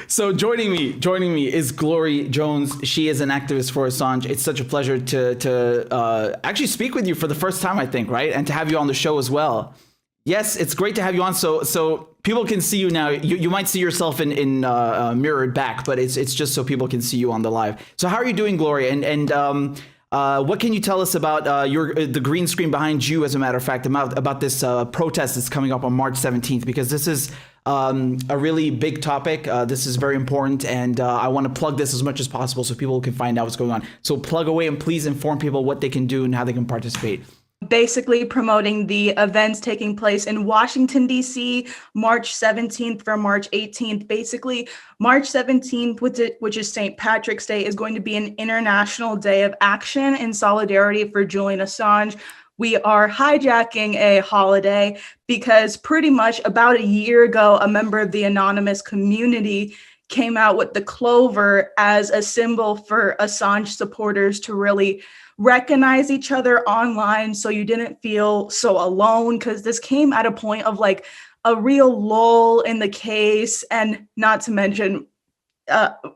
So joining me is Glory Jones. She is an activist for Assange. It's such a pleasure to actually speak with you for the first time, I think, right? And to have you on the show as well. Yes, it's great to have you on. So people can see you now. You might see yourself in mirrored back, but it's just so people can see you on the live. So how are you doing, Glory? And what can you tell us about the green screen behind you, as a matter of fact, about this protest that's coming up on March 17th? Because this is a really big topic. This is very important, and I want to plug this as much as possible so people can find out what's going on. So plug away and please inform people what they can do and how they can participate. Basically promoting the events taking place in Washington, D.C., March 17th for March 18th. Basically, March 17th, which is St. Patrick's Day, is going to be an international day of action in solidarity for Julian Assange. We are hijacking a holiday because pretty much about a year ago, a member of the anonymous community came out with the clover as a symbol for Assange supporters to really recognize each other online so you didn't feel so alone, because this came at a point of like a real lull in the case. And not to mention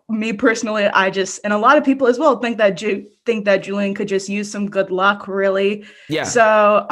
me personally, and a lot of people as well think that Julian could just use some good luck, really. Yeah. So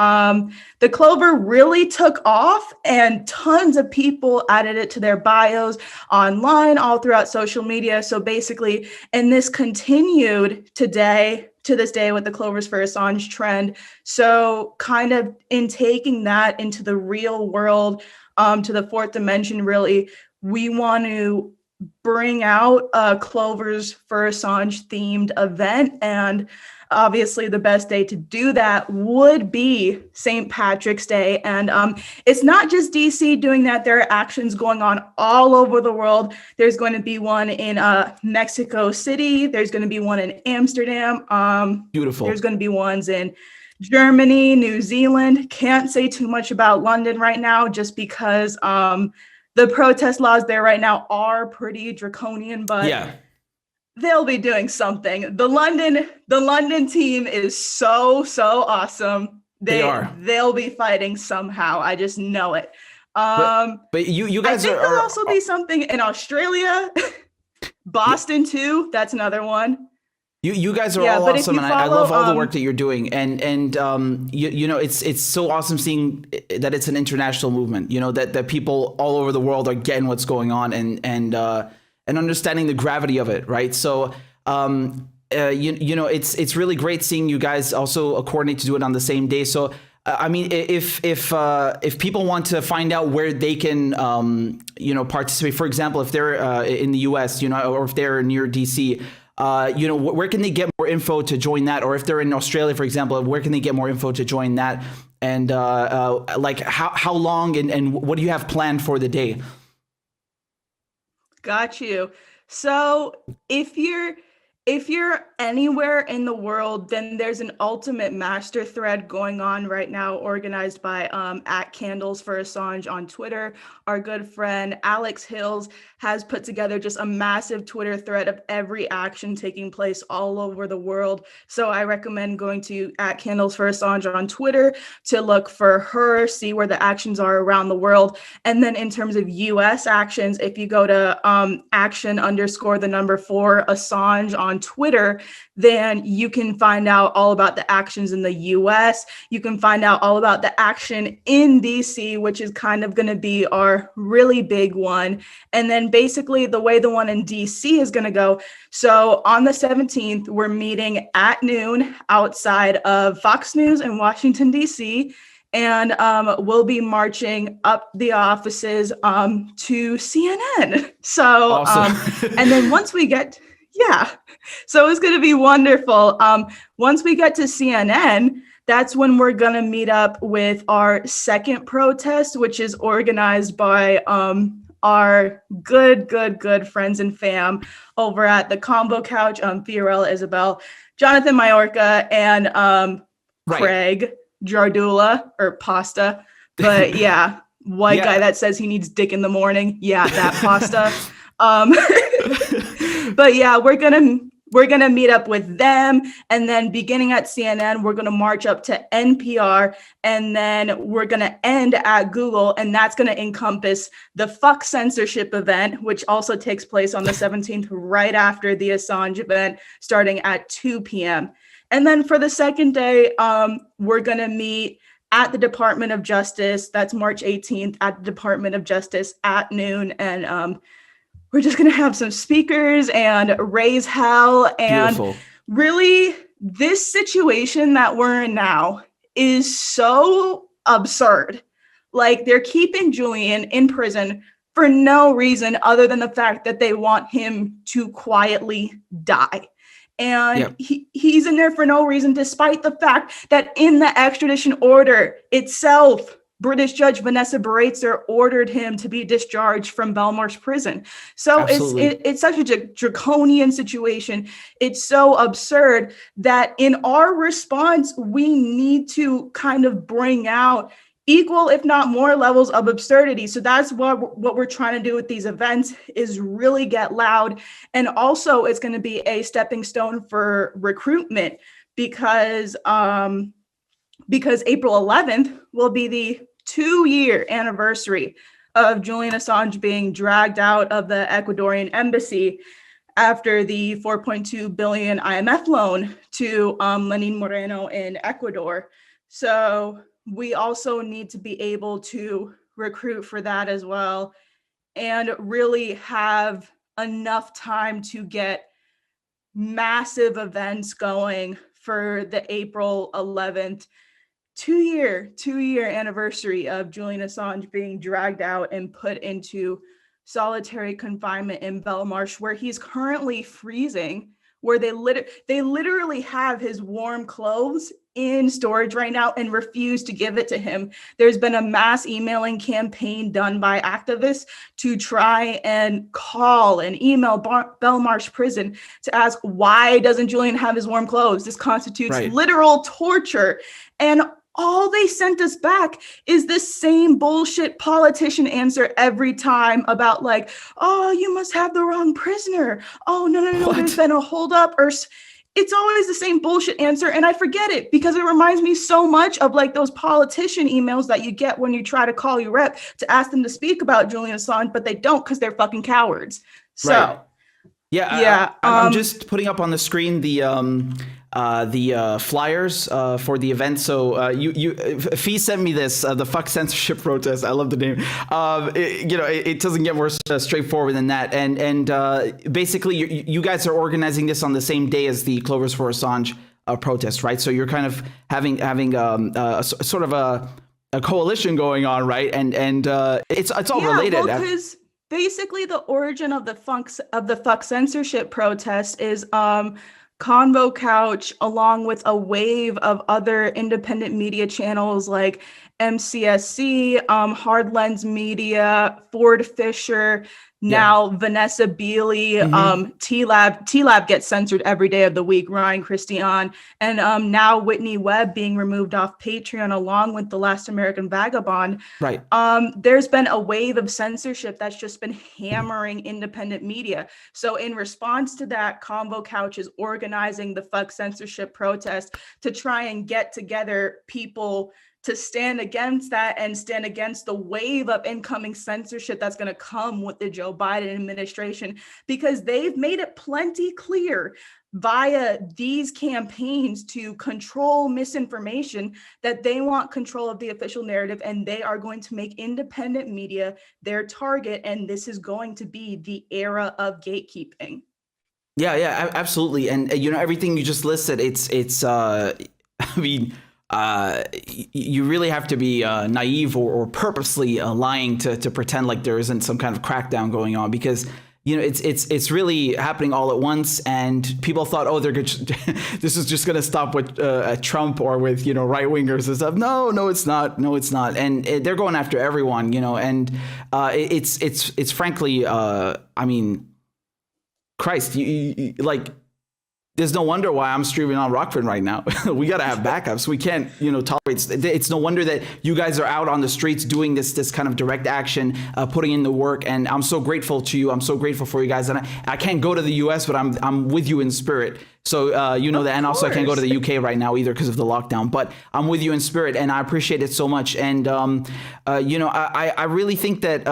the clover really took off, and tons of people added it to their bios online, all throughout social media. So basically, and this continued to this day with the Clovers for Assange trend. So kind of in taking that into the real world, to the fourth dimension, really, we want to bring out a Clovers for Assange themed event. And obviously the best day to do that would be St. Patrick's Day. And it's not just DC doing that. There are actions going on all over the world. There's going to be one in Mexico City. There's going to be one in Amsterdam. Beautiful. There's going to be ones in Germany, New Zealand. Can't say too much about London right now, just because the protest laws there right now are pretty draconian, but yeah, they'll be doing something. The London team is so awesome. They'll be fighting somehow. I just know it. But you guys I think there'll also be something in Australia, Boston too. That's another one. You guys are all awesome, and I love all the work that you're doing. And you know, it's so awesome seeing that it's an international movement. You know, that people all over the world are getting what's going on and understanding the gravity of it, right? So you know, it's really great seeing you guys also coordinate to do it on the same day. So I mean, if people want to find out where they can you know, participate, for example, if they're in the US, you know, or if they're near DC. You know, where can they get more info to join that? Or if they're in Australia, for example, where can they get more info to join that? And like how long and what do you have planned for the day? Got you. So if you're anywhere in the world, then there's an ultimate master thread going on right now, organized by @Candles for Assange on Twitter. Our good friend Alex Hills has put together just a massive Twitter thread of every action taking place all over the world. So I recommend going to @Candles for Assange on Twitter to look for her, see where the actions are around the world. And then in terms of US actions, if you go to action_4 Assange on Twitter, then you can find out all about the actions in the US. You can find out all about the action in DC, which is kind of going to be our really big one. And then basically the way the one in DC is going to go. So on the 17th, we're meeting at noon outside of Fox News in Washington, DC. And we'll be marching up the offices to CNN. So, awesome. And then once we get, so it's going to be wonderful. Once we get to CNN, that's when we're going to meet up with our second protest, which is organized by our good friends and fam over at the Combo Couch, Fiorella Isabel, Jonathan Majorca, and Craig Jardula, or Pasta. But yeah, white guy that says he needs dick in the morning. Yeah, that Pasta. But yeah, we're gonna we're going to meet up with them. And then beginning at CNN, we're going to march up to NPR. And then we're going to end at Google. And that's going to encompass the Fuck Censorship event, which also takes place on the 17th, right after the Assange event, starting at 2 p.m. And then for the second day, we're going to meet at the Department of Justice. That's March 18th at the Department of Justice at noon. And we're just going to have some speakers and raise hell. And Beautiful. Really, this situation that we're in now is so absurd. Like, they're keeping Julian in prison for no reason other than the fact that they want him to quietly die. And he's in there for no reason, despite the fact that in the extradition order itself, British Judge Vanessa Baratzer ordered him to be discharged from Belmarsh prison. So it's such a draconian situation. It's so absurd that in our response, we need to kind of bring out equal, if not more, levels of absurdity. So that's what we're trying to do with these events, is really get loud. And also it's going to be a stepping stone for recruitment, because April 11th will be the 2-year anniversary of Julian Assange being dragged out of the Ecuadorian embassy after the 4.2 billion IMF loan to Lenin Moreno in Ecuador. So we also need to be able to recruit for that as well, and really have enough time to get massive events going for the April 11th 2-year anniversary of Julian Assange being dragged out and put into solitary confinement in Belmarsh, where he's currently freezing, where they literally have his warm clothes in storage right now and refuse to give it to him. There's been a mass emailing campaign done by activists to try and call and email Belmarsh prison to ask, why doesn't Julian have his warm clothes? This constitutes literal torture. And all they sent us back is the same bullshit politician answer every time about, like, oh, you must have the wrong prisoner. Oh, no, there's been a holdup. Or it's always the same bullshit answer. And I forget it because it reminds me so much of, like, those politician emails that you get when you try to call your rep to ask them to speak about Julian Assange, but they don't because they're fucking cowards. So, I'm just putting up on the screen the flyers for the event. So Fee sent me this, the Fuck Censorship protest. I love the name. It doesn't get more straightforward than that. And basically, you guys are organizing this on the same day as the Clovers for Assange protest, right? So you're kind of having sort of a coalition going on, right? And it's all related. Well, because basically the origin of the Fuck Censorship protest is Convo Couch, along with a wave of other independent media channels like MCSC, Hard Lens Media, Ford Fisher, now Vanessa Beeley, T-Lab gets censored every day of the week, Ryan Christian, and now Whitney Webb being removed off Patreon along with The Last American Vagabond. Right. There's been a wave of censorship that's just been hammering independent media. So in response to that, Convo Couch is organizing the Fuck Censorship protest to try and get together people to stand against that and stand against the wave of incoming censorship that's going to come with the Joe Biden administration, because they've made it plenty clear via these campaigns to control misinformation that they want control of the official narrative, and they are going to make independent media their target. And this is going to be the era of gatekeeping. Yeah, absolutely. And everything you just listed, it's you really have to be naive or purposely lying to pretend like there isn't some kind of crackdown going on, because it's really happening all at once. And people thought, oh, this is just going to stop with Trump or with right wingers and stuff. No, it's not. No, it's not. And they're going after everyone. And it's frankly, I mean, Christ, you like. There's no wonder why I'm streaming on Rockford right now. We got to have backups. We can't, tolerate. It's no wonder that you guys are out on the streets doing this kind of direct action, putting in the work. And I'm so grateful to you. I'm so grateful for you guys. And I can't go to the U.S., but I'm with you in spirit. So you know that, and also I can't go to the UK right now either because of the lockdown. But I'm with you in spirit, and I appreciate it so much. And I really think that.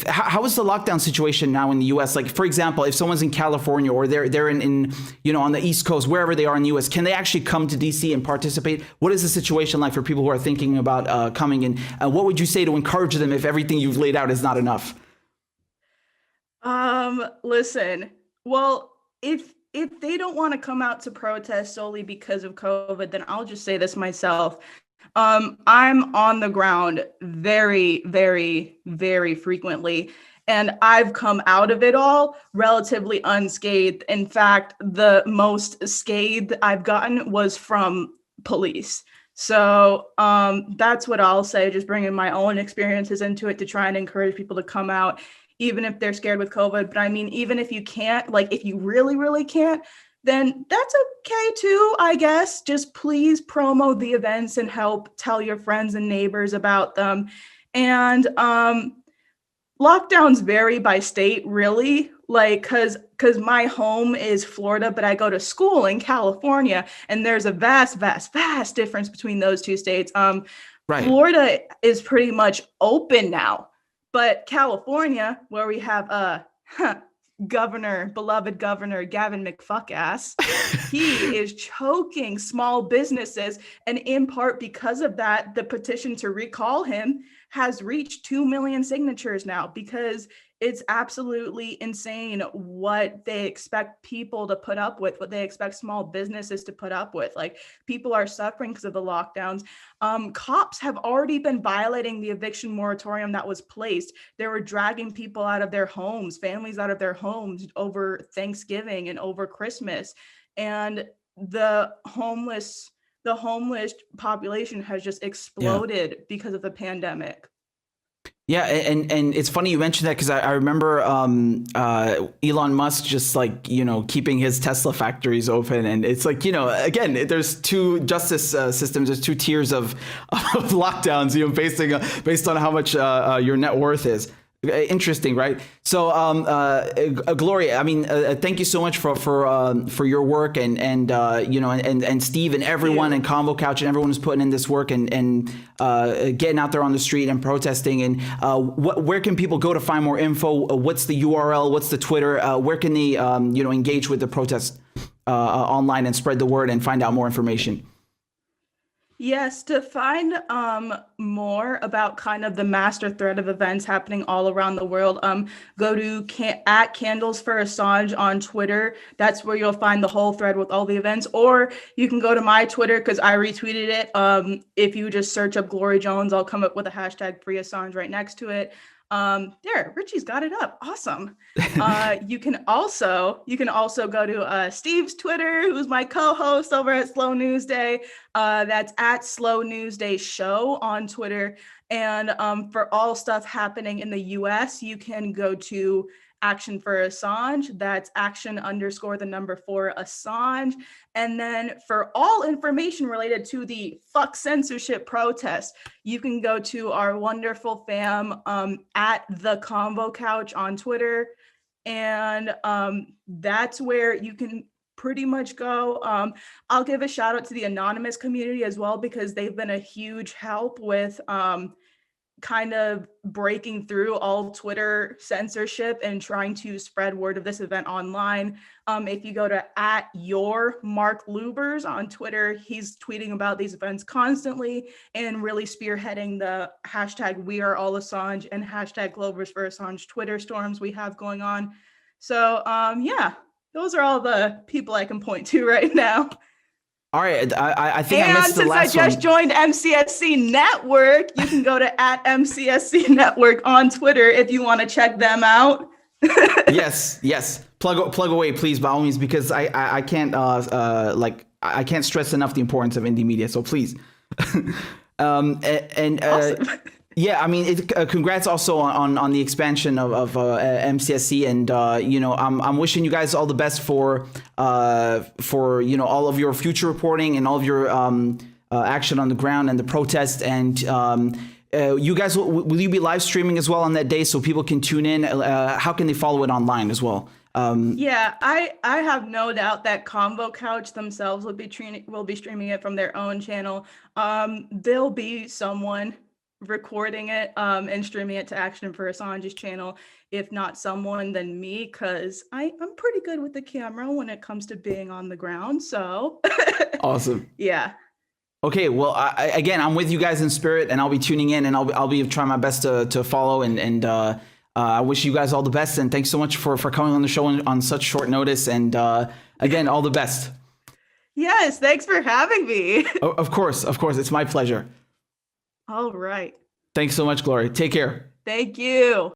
How is the lockdown situation now in the U.S.? Like, for example, if someone's in California or they're in on the East Coast, wherever they are in the U.S., can they actually come to D.C. and participate? What is the situation like for people who are thinking about coming in? What would you say to encourage them if everything you've laid out is not enough? Listen, well, if they don't want to come out to protest solely because of COVID, then I'll just say this myself. I'm on the ground very, very, very frequently, and I've come out of it all relatively unscathed. In fact, the most scathed I've gotten was from police. So that's what I'll say, just bringing my own experiences into it to try and encourage people to come out, even if they're scared with COVID. But I mean, even if you can't, like if you really, really can't, then that's okay too, I guess. Just please promo the events and help tell your friends and neighbors about them. And lockdowns vary by state, really, like because my home is Florida, but I go to school in California, and there's a vast, vast, vast difference between those two states. Right. Florida is pretty much open now, but California, where we have beloved governor Gavin McFuckass, he is choking small businesses, and in part because of that, the petition to recall him has reached 2 million signatures now, because it's absolutely insane what they expect people to put up with, what they expect small businesses to put up with. Like, people are suffering because of the lockdowns. Cops have already been violating the eviction moratorium that was placed. They were dragging people out of their homes, families out of their homes over Thanksgiving and over Christmas. And the homeless population has just exploded because of the pandemic. Yeah, and it's funny you mentioned that, because I remember Elon Musk just keeping his Tesla factories open, and it's again, there's two justice systems, there's two tiers of lockdowns, based on how much your net worth is. Interesting, right? So, Gloria, I mean, thank you so much for your work, and Steve and everyone, and Convo Couch and everyone who's putting in this work and getting out there on the street and protesting. And where can people go to find more info? What's the URL? What's the Twitter? Where can they engage with the protest online and spread the word and find out more information? Yes, to find more about kind of the master thread of events happening all around the world, go to at Candles for Assange on Twitter. That's where you'll find the whole thread with all the events. Or you can go to my Twitter, because I retweeted it. If you just search up Glory Jones, I'll come up with a hashtag Free Assange right next to it. There, Richie's got it up. Awesome. You can also go to Steve's Twitter, who's my co-host over at Slow News Day. That's at Slow News Day Show on Twitter. And for all stuff happening in the US, you can go to Action for Assange. That's action_4 Assange. And then for all information related to the fuck censorship protest, you can go to our wonderful fam at the Convo Couch on Twitter. And that's where you can pretty much go. I'll give a shout out to the anonymous community as well, because they've been a huge help with kind of breaking through all Twitter censorship and trying to spread word of this event online. If you go to at your Mark Lubers on Twitter, he's tweeting about these events constantly and really spearheading the hashtag We Are All Assange and hashtag Glovers for Assange Twitter storms we have going on. So yeah, those are all the people I can point to right now. All right, I think I missed the last one. And since I just joined MCSC Network, you can go to at MCSC Network on Twitter if you want to check them out. Yes. Plug away, please, by all means, because I can't I can't stress enough the importance of indie media. So please. Awesome. Yeah, I mean, congrats also on the expansion of MCSC, and I'm wishing you guys all the best for all of your future reporting and all of your action on the ground and the protest. And you guys, will you be live streaming as well on that day so people can tune in? How can they follow it online as well? Yeah, I have no doubt that Convo Couch themselves will be streaming it from their own channel. There'll be someone recording it and streaming it to Action for Assange's channel. If not someone, then me, because I'm pretty good with the camera when it comes to being on the ground. So awesome. Yeah. Okay, well, again, I'm with you guys in spirit, and I'll be tuning in, and I'll be trying my best to follow, and I wish you guys all the best, and thanks so much for coming on the show on such short notice, and again, all the best. Yes, thanks for having me. Of course, it's my pleasure. All right. Thanks so much, Glory. Take care. Thank you.